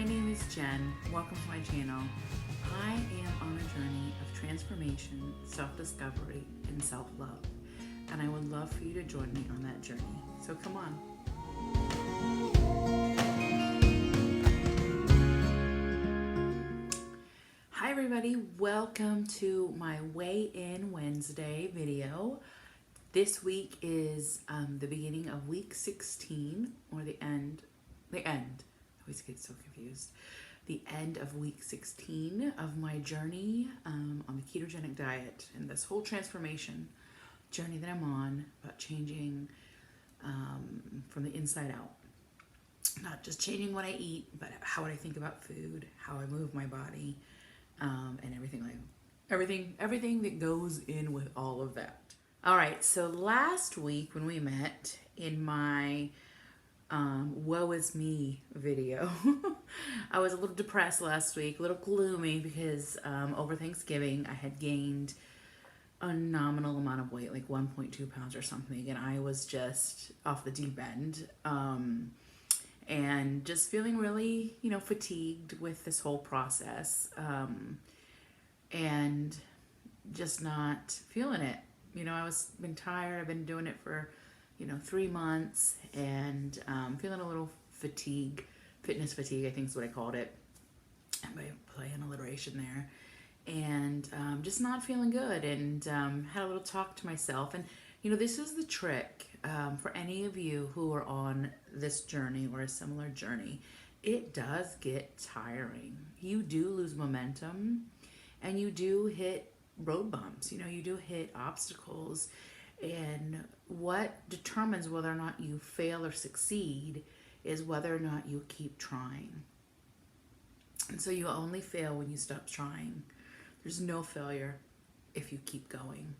My name is Jen. Welcome to my channel. I am on a journey of transformation, self-discovery, and self-love. And I would love for you to join me on that journey. So come on. Hi everybody, welcome to my Weigh In Wednesday video. This week is the beginning of week 16, or the end. I always get so confused. The end of week 16 of my journey on the ketogenic diet and this whole transformation journey that I'm on about changing from the inside out. Not just changing what I eat, but how I think about food, how I move my body, and everything that goes in with all of that. All right, so last week when we met in my woe is me video, I was a little depressed last week, a little gloomy because over Thanksgiving I had gained a nominal amount of weight, like 1.2 pounds or something, and I was just off the deep end and just feeling really, fatigued with this whole process and just not feeling it. I was been tired. I've been doing it for 3 months, and feeling a little fitness fatigue, I think is what I called it. I might play an alliteration there. And just not feeling good, and had a little talk to myself. And, this is the trick for any of you who are on this journey or a similar journey. It does get tiring. You do lose momentum, and you do hit road bumps. You do hit obstacles. And what determines whether or not you fail or succeed is whether or not you keep trying. And so you only fail when you stop trying. There's no failure if you keep going.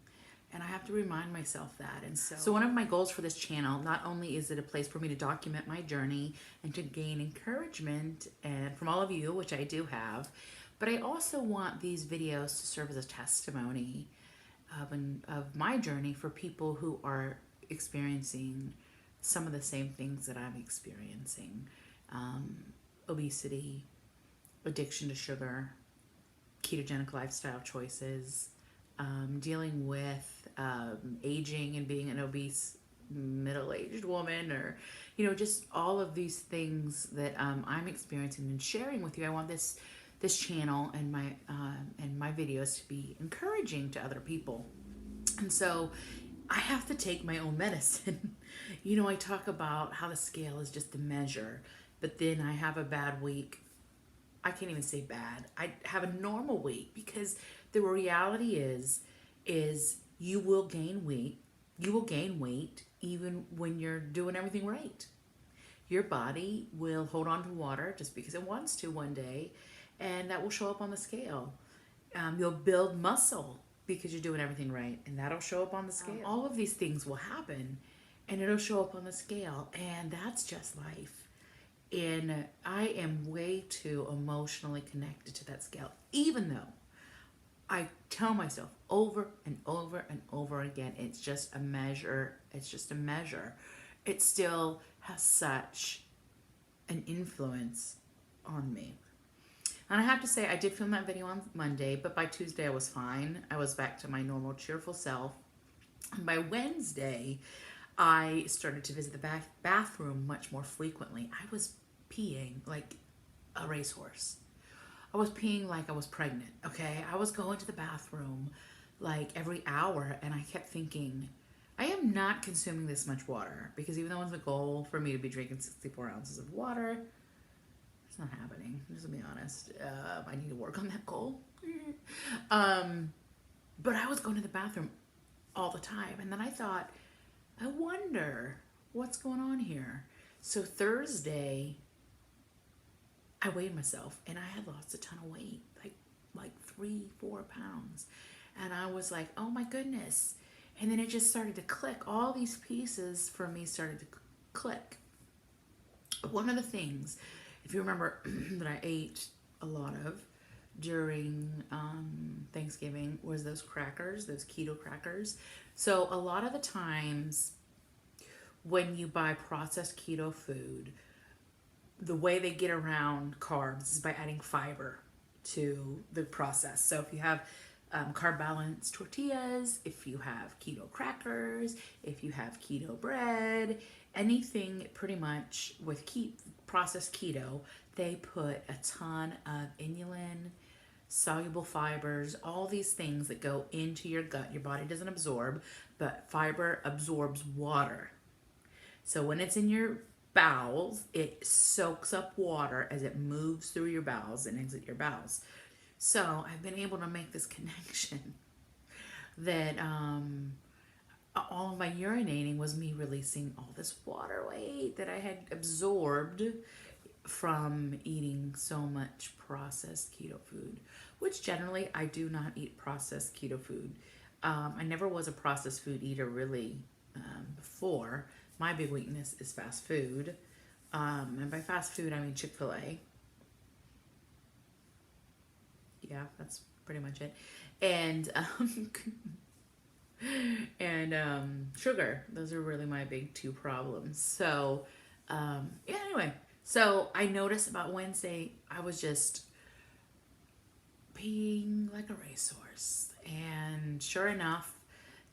And I have to remind myself that. And so one of my goals for this channel, not only is it a place for me to document my journey and to gain encouragement and from all of you, which I do have, but I also want these videos to serve as a testimony of my journey for people who are experiencing some of the same things that I'm experiencing. Obesity, addiction to sugar, ketogenic lifestyle choices, dealing with aging and being an obese middle-aged woman, or just all of these things that I'm experiencing and sharing with you. I want this channel and my videos to be encouraging to other people. And so I have to take my own medicine. I talk about how the scale is just a measure, but then I have a bad week. I can't even say bad. I have a normal week, because the reality is you will gain weight. You will gain weight even when you're doing everything right. Your body will hold on to water just because it wants to one day, and that will show up on the scale. You'll build muscle because you're doing everything right, and that'll show up on the scale. All of these things will happen, and it'll show up on the scale, and that's just life. And I am way too emotionally connected to that scale, even though I tell myself over and over and over again, it's just a measure. It's just a measure. It still has such an influence on me. And I have to say, I did film that video on Monday, but by Tuesday I was fine. I was back to my normal cheerful self. And by Wednesday, I started to visit the bathroom much more frequently. I was peeing like a racehorse. I was peeing like I was pregnant, okay? I was going to the bathroom like every hour, and I kept thinking, I am not consuming this much water, because even though it's a goal for me to be drinking 64 ounces of water, it's not happening. Just to be honest, I need to work on that goal. But I was going to the bathroom all the time, and then I thought, I wonder what's going on here. So Thursday, I weighed myself, and I had lost a ton of weight, like 3-4 pounds, and I was like, oh my goodness. And then it just started to click. All these pieces for me started to click. One of the things, if you remember, that I ate a lot of during Thanksgiving was those crackers, those keto crackers. So a lot of the times when you buy processed keto food, the way they get around carbs is by adding fiber to the process. So if you have carb balanced tortillas, if you have keto crackers, if you have keto bread, anything pretty much with processed keto, they put a ton of inulin, soluble fibers, all these things that go into your gut. Your body doesn't absorb, but fiber absorbs water. So when it's in your bowels, it soaks up water as it moves through your bowels and exit your bowels. So I've been able to make this connection that all of my urinating was me releasing all this water weight that I had absorbed from eating so much processed keto food, which generally I do not eat processed keto food. I never was a processed food eater really before. My big weakness is fast food. And by fast food, I mean Chick-fil-A. Yeah, that's pretty much it. And sugar. Those are really my big two problems. So, yeah, anyway. So I noticed about Wednesday, I was just peeing like a racehorse. And sure enough,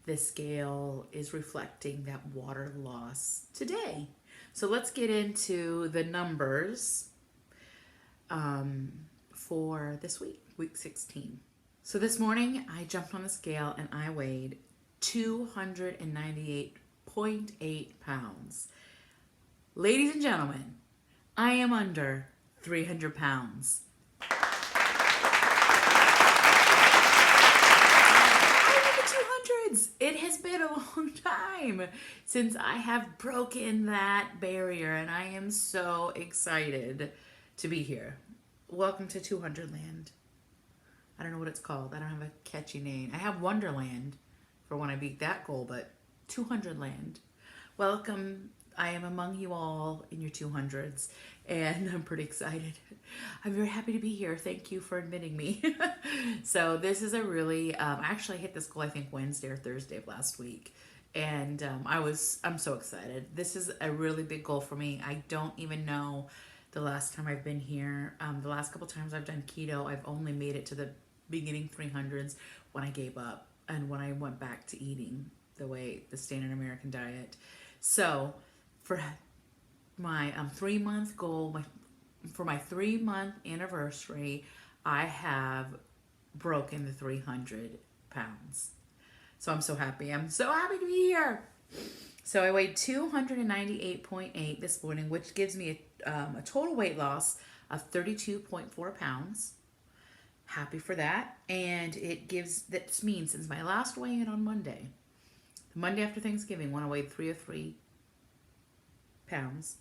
the scale is reflecting that water loss today. So let's get into the numbers for this week, week 16. So this morning I jumped on the scale and I weighed 298.8 pounds. Ladies and gentlemen, I am under 300 pounds. It has been a long time since I have broken that barrier, and I am so excited to be here. Welcome to 200 Land. I don't know what it's called. I don't have a catchy name. I have Wonderland for when I beat that goal, but 200 Land. Welcome. I am among you all in your 200s, and I'm pretty excited. I'm very happy to be here. Thank you for admitting me. So this is a really, I actually hit this goal, I think Wednesday or Thursday of last week. And I'm so excited. This is a really big goal for me. I don't even know the last time I've been here. The last couple times I've done keto, I've only made it to the beginning 300s when I gave up and when I went back to eating the standard American diet. So for my 3-month goal, for my 3-month anniversary, I have broken the 300 pounds. So I'm so happy. I'm so happy to be here. So I weighed 298.8 this morning, which gives me a total weight loss of 32.4 pounds. Happy for that. And that means since my last weigh-in on Monday, the Monday after Thanksgiving, when I weighed 303 pounds,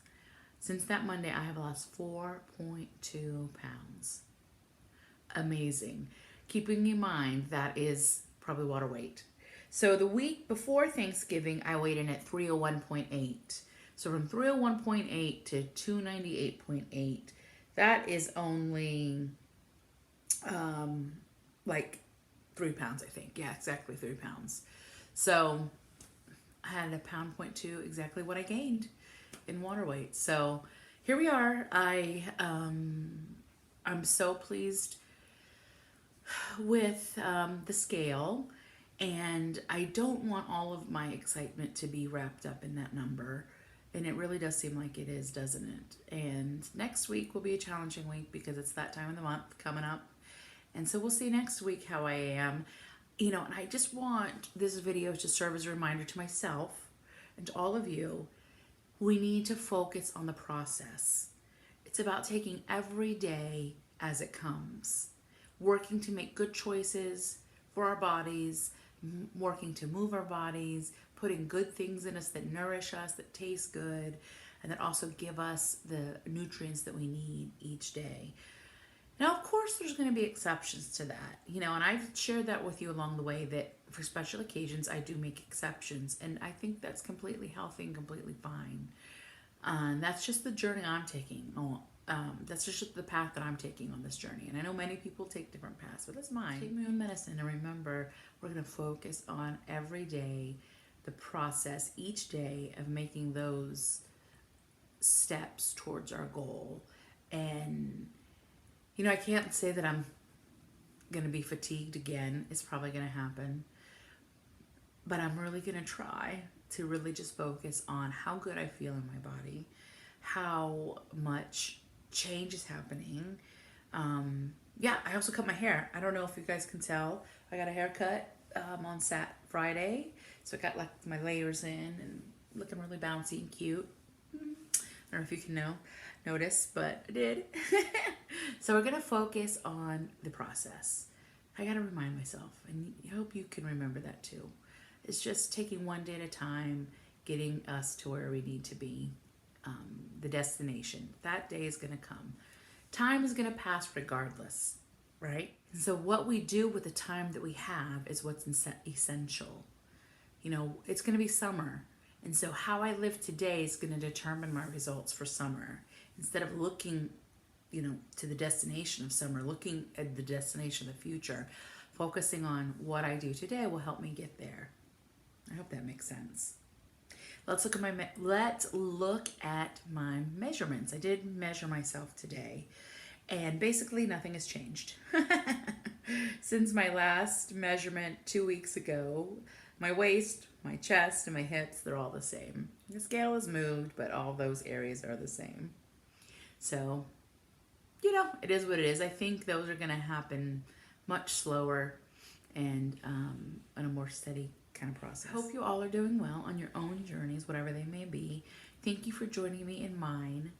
since that Monday, I have lost 4.2 pounds. Amazing. Keeping in mind, that is probably water weight. So the week before Thanksgiving, I weighed in at 301.8. So from 301.8 to 298.8, that is only like 3 pounds, I think. Yeah, exactly 3 pounds. So I had 1.2 pounds, exactly what I gained in water weight. So here we are. I'm so pleased with the scale, and I don't want all of my excitement to be wrapped up in that number, and it really does seem like it is, doesn't it? And next week will be a challenging week because it's that time of the month coming up, and so we'll see next week how I am. And I just want this video to serve as a reminder to myself and to all of you. We need to focus on the process. It's about taking every day as it comes, working to make good choices for our bodies, working to move our bodies, putting good things in us that nourish us, that taste good, and that also give us the nutrients that we need each day. Now, of course, there's going to be exceptions to that, and I've shared that with you along the way that for special occasions, I do make exceptions, and I think that's completely healthy and completely fine. That's just the journey I'm taking. That's just the path that I'm taking on this journey. And I know many people take different paths, but that's mine. Take my own medicine, and remember, we're going to focus on every day, the process each day of making those steps towards our goal. And, you know, I can't say that I'm going to be fatigued again. It's probably going to happen. But I'm really going to try to really just focus on how good I feel in my body, how much change is happening. Yeah, I also cut my hair. I don't know if you guys can tell. I got a haircut on Friday. So I got like my layers in and looking really bouncy and cute. I don't know if you can notice, but I did. So we're going to focus on the process. I got to remind myself, and I hope you can remember that too. It's just taking one day at a time, getting us to where we need to be, the destination. That day is going to come. Time is going to pass regardless, right? And so what we do with the time that we have is what's essential. You know, it's going to be summer. And so how I live today is going to determine my results for summer. Instead of looking, you know, to the destination of summer, looking at the destination of the future, focusing on what I do today will help me get there. I hope that makes sense. Let's look at my measurements. I did measure myself today, and basically nothing has changed. Since my last measurement 2 weeks ago, my waist, my chest, and my hips, they're all the same. The scale has moved, but all those areas are the same. So, you know, it is what it is. I think those are going to happen much slower and in a more steady kind of process. I hope you all are doing well on your own journeys, whatever they may be. Thank you for joining me in mine.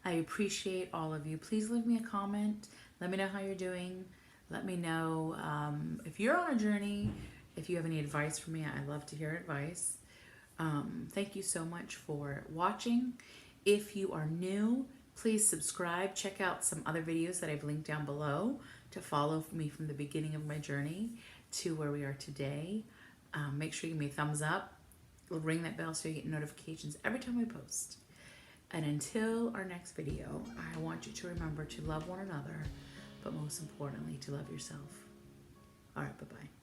I appreciate all of you. Please leave me a comment. Let me know how you're doing. Let me know if you're on a journey, if you have any advice for me. I love to hear advice. Thank you so much for watching. If you are new, please subscribe. Check out some other videos that I've linked down below to follow me from the beginning of my journey to where we are today. Make sure you give me a thumbs up. Ring that bell so you get notifications every time we post. And until our next video, I want you to remember to love one another, but most importantly, to love yourself. All right, bye-bye.